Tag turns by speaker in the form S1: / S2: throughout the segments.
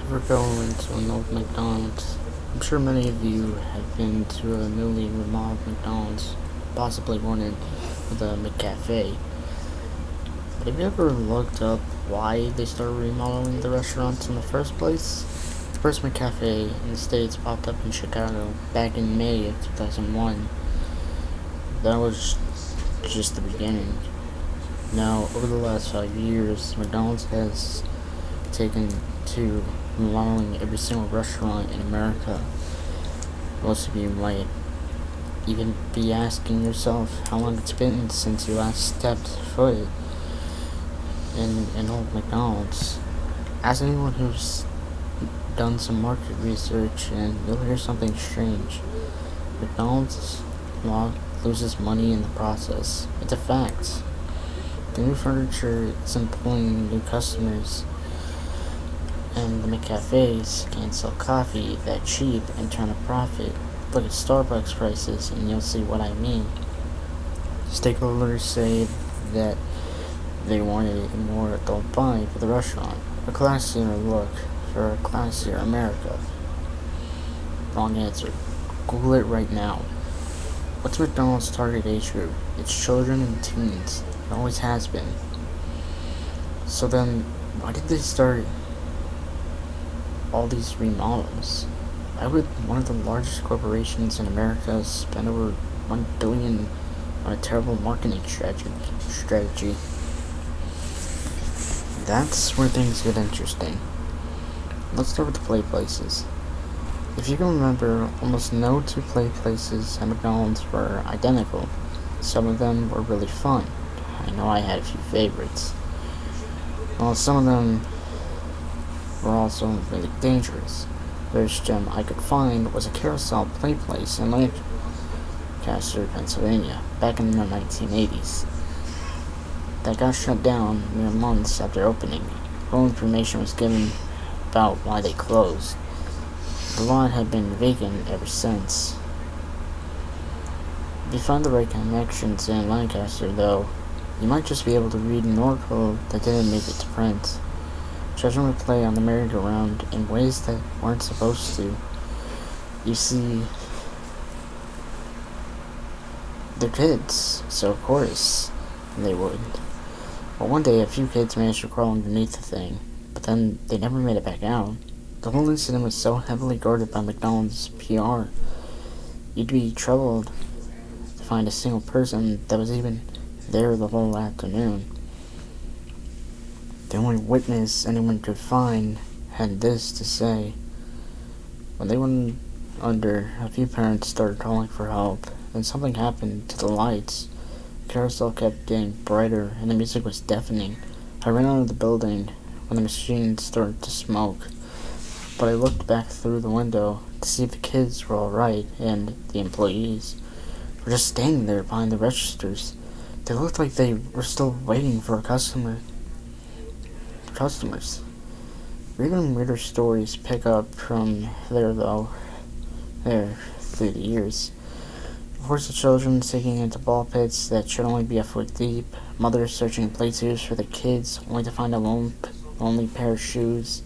S1: ever go into an old McDonald's? I'm sure many of you have been to a newly remodeled McDonald's, possibly one with a McCafe. But have you ever looked up why they started remodeling the restaurants in the first place? The first McCafe in the States popped up in Chicago back in May of 2001. That was just the beginning. Now, over the last 5 years, McDonald's has taken to remodeling every single restaurant in America. Most of you might even be asking yourself how long it's been since you last stepped foot in an old McDonald's. Ask anyone who's done some market research and you'll hear something strange. McDonald's loses money in the process. It's a fact. The new furniture is employing new customers, and the McCafes can't sell coffee that cheap and turn a profit. Look at Starbucks prices and you'll see what I mean. Stakeholders say that they wanted a more adult vibe for the restaurant, a classier look for a classier America. Wrong answer. Google it right now. What's McDonald's target age group? It's children and teens. It always has been. So then, why did they start all these remodels? Why would one of the largest corporations in America spend over $1 billion on a terrible marketing strategy? That's where things get interesting. Let's start with the play places. If you can remember, almost no two play places at McDonald's were identical. Some of them were really fun. I know I had a few favorites. While some of them were also really dangerous. The first gem I could find was a carousel play place in Lancaster, Pennsylvania, back in the 1980s. That got shut down mere months after opening. No information was given about why they closed. The lot had been vacant ever since. If you find the right connections in Lancaster, though, you might just be able to read an article that didn't make it to print. Children would play on the merry-go-round in ways that weren't supposed to. You see, they're kids, so of course they would. But one day, a few kids managed to crawl underneath the thing, but then they never made it back out. The whole incident was so heavily guarded by McDonald's PR, you'd be troubled to find a single person that was even there the whole afternoon. The only witness anyone could find had this to say. When they went under, a few parents started calling for help, and something happened to the lights. The carousel kept getting brighter, and the music was deafening. I ran out of the building when the machine started to smoke, but I looked back through the window to see if the kids were alright, and the employees were just standing there behind the registers. They looked like they were still waiting for customers. Reader and reader stories pick up from there through the years. Reports of children sinking into ball pits that should only be a foot deep, mothers searching play tubes for their kids only to find a lonely pair of shoes.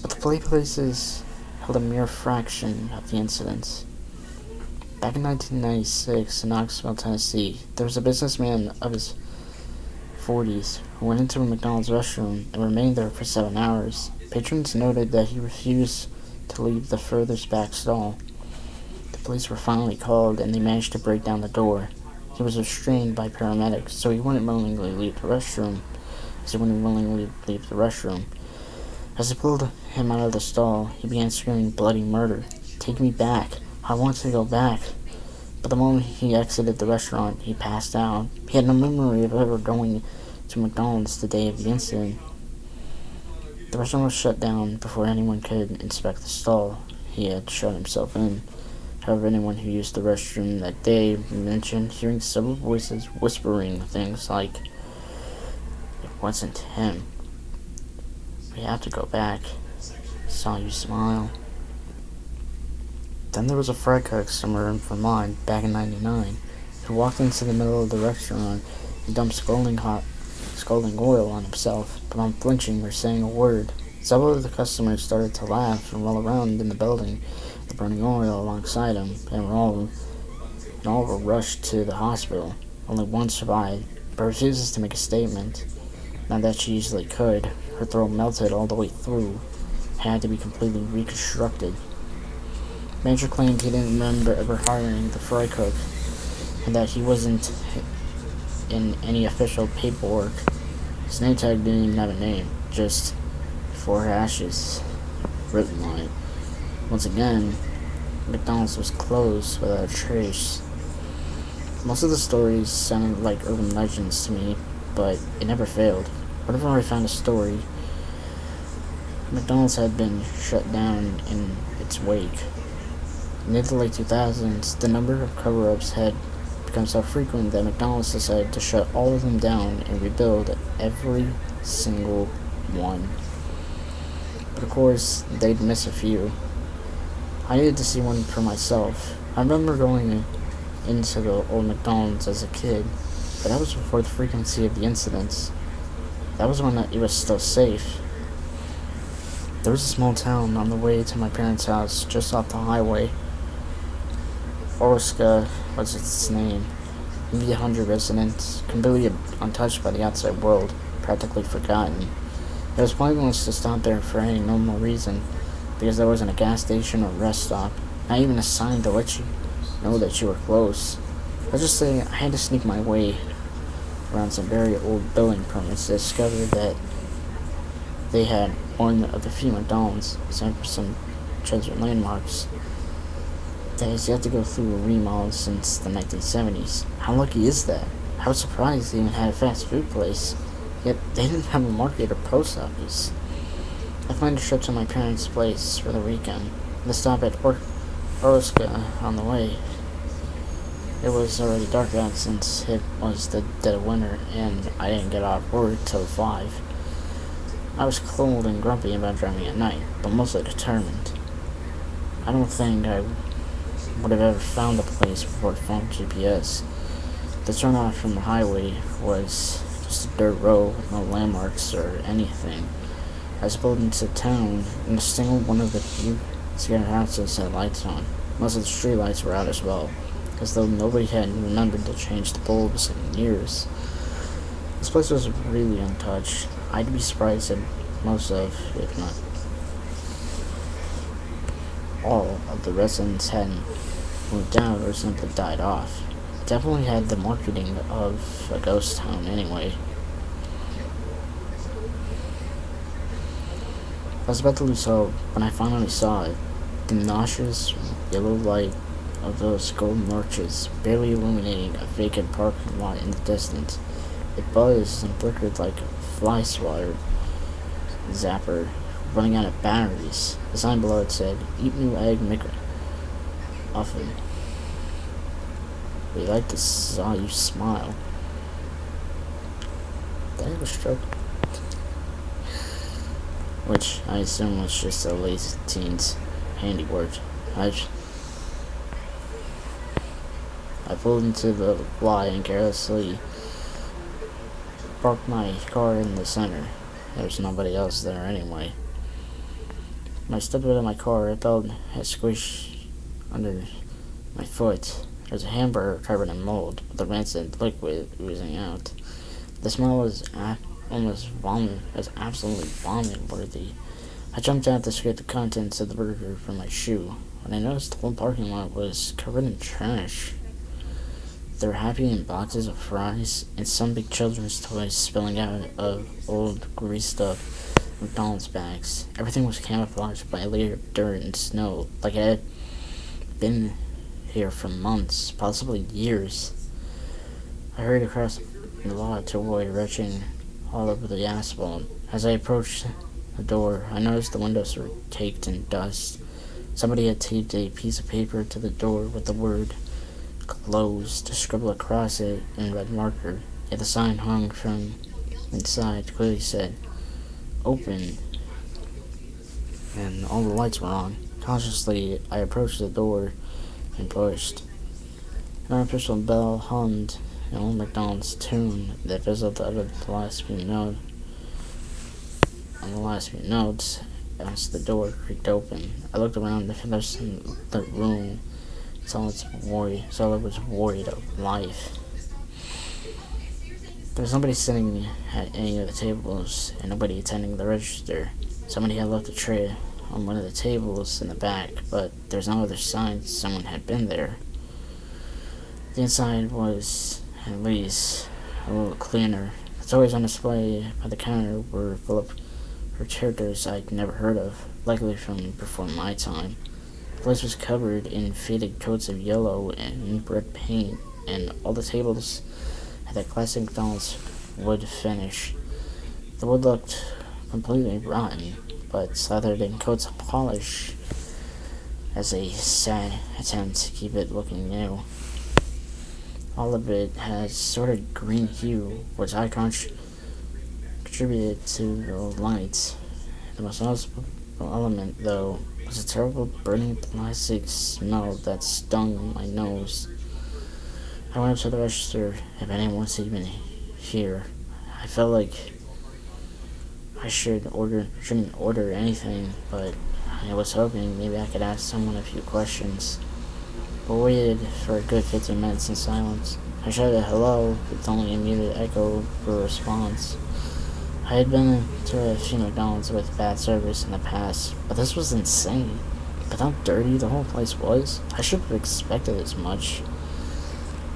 S1: But the play places held a mere fraction of the incidents. Back in 1996 in Knoxville, Tennessee, there was a businessman of his 40s who went into a McDonald's restroom and remained there for 7 hours. Patrons noted that he refused to leave the furthest back stall. The police were finally called and they managed to break down the door. He was restrained by paramedics, so he wouldn't willingly leave the restroom. As they pulled him out of the stall, he began screaming bloody murder. "Take me back. I want to go back." But the moment he exited the restaurant, he passed out. He had no memory of ever going to McDonald's the day of the incident. The restaurant was shut down before anyone could inspect the stall he had shut himself in. However, anyone who used the restroom that day mentioned hearing several voices whispering things like, "It wasn't him. We have to go back. Saw you smile." Then there was a fry customer in Vermont back in '99 who walked into the middle of the restaurant and dumped scalding oil on himself, but unflinching or saying a word. Several of the customers started to laugh and roll around in the building, the burning oil alongside him, and all were rushed to the hospital. Only one survived, but refuses to make a statement. Not that she easily could. Her throat melted all the way through, had to be completely reconstructed. Manager claimed he didn't remember ever hiring the fry cook, and that he wasn't in any official paperwork. His name tag didn't even have a name, just 4 ashes written on it. Once again, McDonald's was closed without a trace. Most of the stories sounded like urban legends to me, but it never failed. Whenever I found a story, McDonald's had been shut down in its wake. In the late 2000s, the number of cover-ups had become so frequent that McDonald's decided to shut all of them down and rebuild every single one. But of course, they'd miss a few. I needed to see one for myself. I remember going into the old McDonald's as a kid, but that was before the frequency of the incidents. That was when it was still safe. There was a small town on the way to my parents' house, just off the highway. Orska was its name. Maybe 100 residents, completely untouched by the outside world, practically forgotten. It was pointless to stop there for any normal reason, because there wasn't a gas station or rest stop, not even a sign to let you know that you were close. Let's just say I had to sneak my way around some very old building permits to discover that they had one of the few McDonald's, except for some treasure landmarks, that has yet to go through a remodel since the 1970s. How lucky is that? I was surprised they even had a fast food place, yet they didn't have a market or post office. I planned a trip to my parents' place for the weekend, and a stop at Orska on the way. It was already dark out since it was the dead of winter, and I didn't get off work till 5. I was cold and grumpy about driving at night, but mostly determined. I don't think I would have ever found the place before I found GPS. The turnoff from the highway was just a dirt road with no landmarks or anything. I was pulled into town, and a single one of the few scattered houses had lights on. Most of the street lights were out as well, as though nobody had remembered to change the bulbs in years. This place was really untouched. I'd be surprised that most of, if not all, of the residents hadn't moved out or simply died off. It definitely had the marketing of a ghost town anyway. I was about to lose hope when I finally saw it. The nauseous yellow light of those golden arches barely illuminating a vacant parking lot in the distance. It buzzed and flickered like a fly swatter zapper running out of batteries. The sign below it said, "Eat new egg McMuffin. We like to saw you smile." Did I have a stroke? Which I assume was just a lazy teen's handiwork. I pulled into the Y and carelessly parked my car in the center. There was nobody else there anyway. When I stepped out of my car, I felt a squish under my foot. There was a hamburger covered in mold, with the rancid liquid oozing out. The smell was almost vomit. It was absolutely vomit-worthy. I jumped out to scrape the contents of the burger from my shoe, when I noticed the whole parking lot was covered in trash. There were happy boxes of fries and some big children's toys spilling out of old, greased-up McDonald's bags. Everything was camouflaged by a layer of dirt and snow, like it had been here for months, possibly years. I hurried across the lot to avoid retching all over the asphalt. As I approached the door, I noticed the windows were caked in dust. Somebody had taped a piece of paper to the door with the word "closed" to scribble across it in red marker, yet the sign hung from inside clearly said "open," and all the lights were on. Cautiously, I approached the door and pushed. An unofficial bell hummed an old McDonald's tune that fizzled out of the last few notes on the last few notes as the door creaked open. I looked around the rest of the room. Saw it was void of life. There was nobody sitting at any of the tables and nobody attending the register. Somebody had left a tray on one of the tables in the back, but there's no other signs someone had been there. The inside was, at least, a little cleaner. The toys on display by the counter were full of characters I'd never heard of, likely from before my time. The place was covered in faded coats of yellow and red paint, and all the tables had that classic McDonald's wood finish. The wood looked completely rotten, but slathered in coats of polish as a sad attempt to keep it looking new. All of it has sort of green hue, which I contributed to the lights. The most noticeable element, though, was a terrible burning plastic smell that stung my nose. I went up to the register if anyone was even here. I felt like I shouldn't order anything, but I was hoping maybe I could ask someone a few questions. But waited for a good 15 minutes in silence. I shouted hello with only a muted echo for a response. I had been to a few McDonald's with bad service in the past, but this was insane. But how dirty the whole place was, I should have expected as much.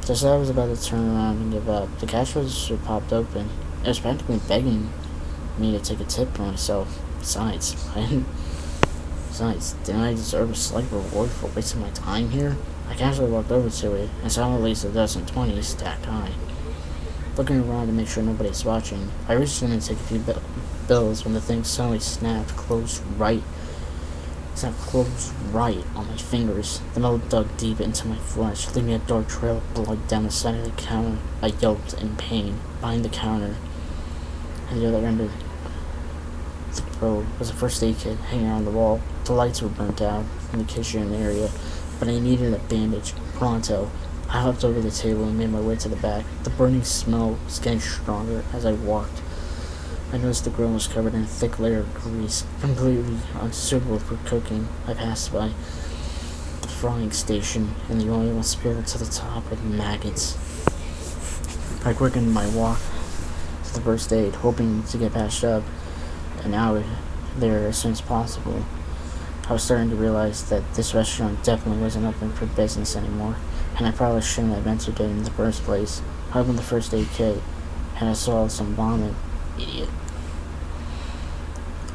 S1: Just as I was about to turn around and give up, the cash register popped open. It was practically begging me to take a tip for myself. Besides, didn't I deserve a slight reward for wasting my time here? I casually walked over to it and saw at least a dozen 20s stacked high. Looking around to make sure nobody's watching, I reached in and took a few bills when the thing suddenly closed right on my fingers. The metal dug deep into my flesh, leaving a dark trail of blood down the side of the counter. I yelped in pain. Behind the counter, at the other end of the road, was a first aid kit hanging on the wall. The lights were burnt out in the kitchen area, but I needed a bandage. Pronto. I hopped over the table and made my way to the back. The burning smell was getting stronger as I walked. I noticed the grill was covered in a thick layer of grease, completely unsuitable for cooking. I passed by the frying station, and the oil was spilled to the top with maggots. I quickened my walk to the first aid, hoping to get patched up and out there as soon as possible. I was starting to realize that this restaurant definitely wasn't open for business anymore, and I probably shouldn't have entered it in the first place. I opened the first aid kit, and I saw some vomit. Idiot.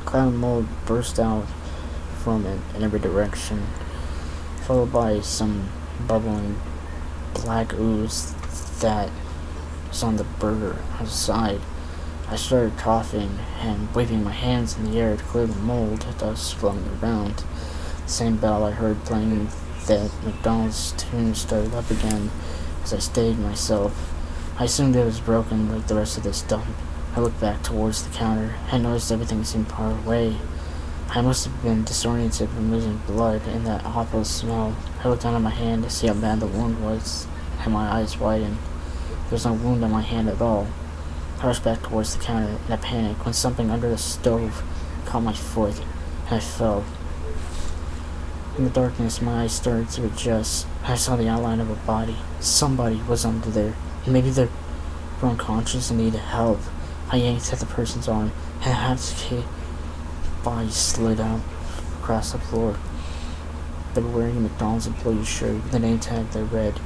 S1: A cloud of mold burst out from it in every direction, followed by some bubbling black ooze that was on the burger outside. I started coughing and waving my hands in the air to clear the mold dust floating around. The same bell I heard playing that McDonald's tune started up again as I steadied myself. I assumed it was broken like the rest of this dump. I looked back towards the counter and noticed everything seemed far away. I must have been disoriented from losing blood and that awful smell. I looked down at my hand to see how bad the wound was, and my eyes widened. There was no wound on my hand at all. I rushed back towards the counter in a panic when something under the stove caught my foot, and I fell. In the darkness, my eyes started to adjust. I saw the outline of a body. Somebody was under there. Maybe they were unconscious and needed help. I yanked at the person's arm, and half the body slid out across the floor. They were wearing a McDonald's employee shirt with the name tag that read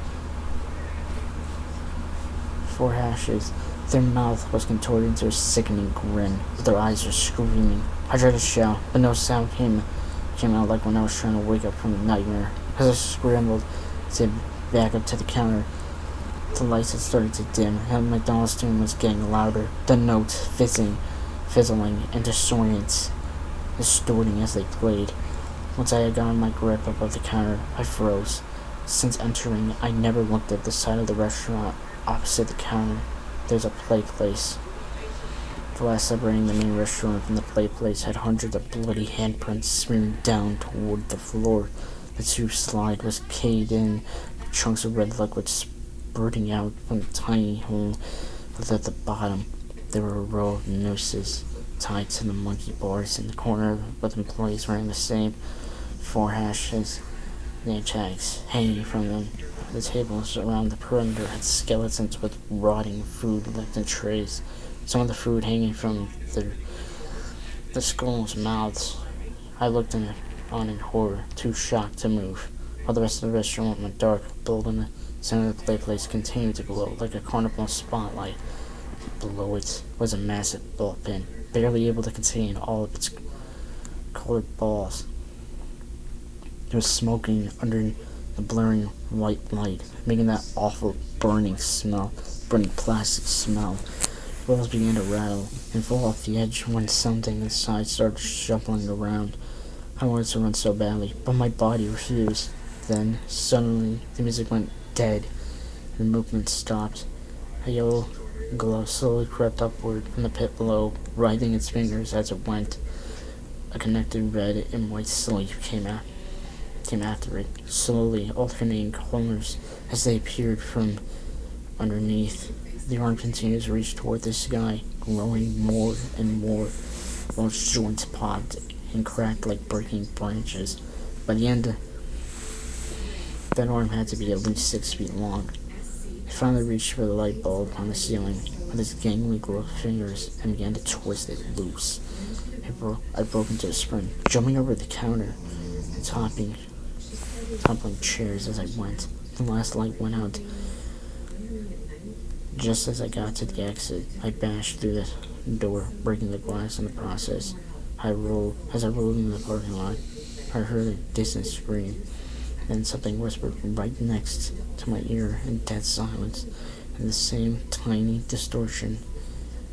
S1: 4 hashes. Their mouth was contorted into a sickening grin. Their eyes were screaming. I tried to shout, but no sound came out like when I was trying to wake up from a nightmare. As I scrambled to back up to the counter, the lights had started to dim, and McDonald's tune was getting louder. The notes fizzling and distorting as they played. Once I had gotten my grip above the counter, I froze. Since entering, I never looked at the side of the restaurant opposite the counter. There's a play place. The glass separating the main restaurant from the play place had hundreds of bloody handprints smearing down toward the floor. The tube slide was caved in, with chunks of red liquid spurting out from the tiny hole at the bottom. There were a row of nooses tied to the monkey bars in the corner, with employees wearing the same 4 name tags hanging from them. The tables around the perimeter had skeletons with rotting food left in trays, some of the food hanging from the skulls' mouths. I looked on in horror, too shocked to move, while the rest of the restaurant went dark. Bulb in the center of the place continued to glow like a carnival spotlight. Below it was a massive ball pin, barely able to contain all of its colored balls. It was smoking under the blurring white light, making that awful burning plastic smell. Walls began to rattle and fall off the edge when something inside started shuffling around. I wanted to run so badly, but my body refused. Then, suddenly, the music went dead, and the movement stopped. A yellow glow slowly crept upward from the pit below, writhing its fingers as it went. A connected red and white sleeve came after it, slowly alternating colors as they appeared from underneath. The arm continued to reach toward the sky, growing more and more, while its joints popped and cracked like breaking branches. By the end, that arm had to be at least 6 feet long. He finally reached for the light bulb on the ceiling with his gangly gloved fingers and began to twist it loose. I broke into a sprint, jumping over the counter and toppling chairs as I went. The last light went out. Just as I got to the exit, I bashed through the door, breaking the glass in the process. As I rolled into the parking lot, I heard a distant scream. Then something whispered right next to my ear in dead silence, in the same tiny distortion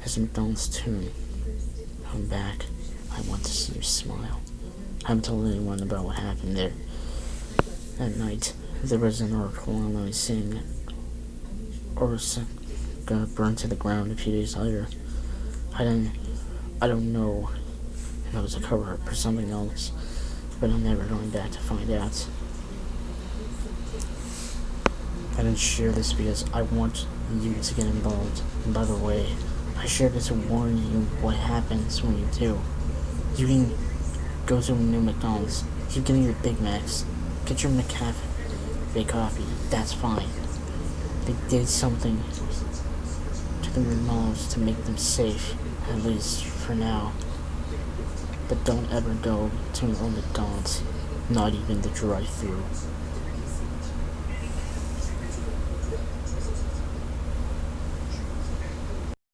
S1: as McDonald's tune. I'm back. I want to see you smile. I haven't told anyone about what happened there. That night, there was an article online saying Orsa got burned to the ground a few days later. I don't know if it was a cover-up or something else, but I'm never going back to find out. I didn't share this because I want you to get involved. And by the way, I shared it to warn you what happens when you do. You can go to a new McDonald's, keep getting your Big Macs, get your McCafe coffee, that's fine. They did something to the McDonald's to make them safe, at least for now. But don't ever go to an old McDonald's, not even the drive-thru.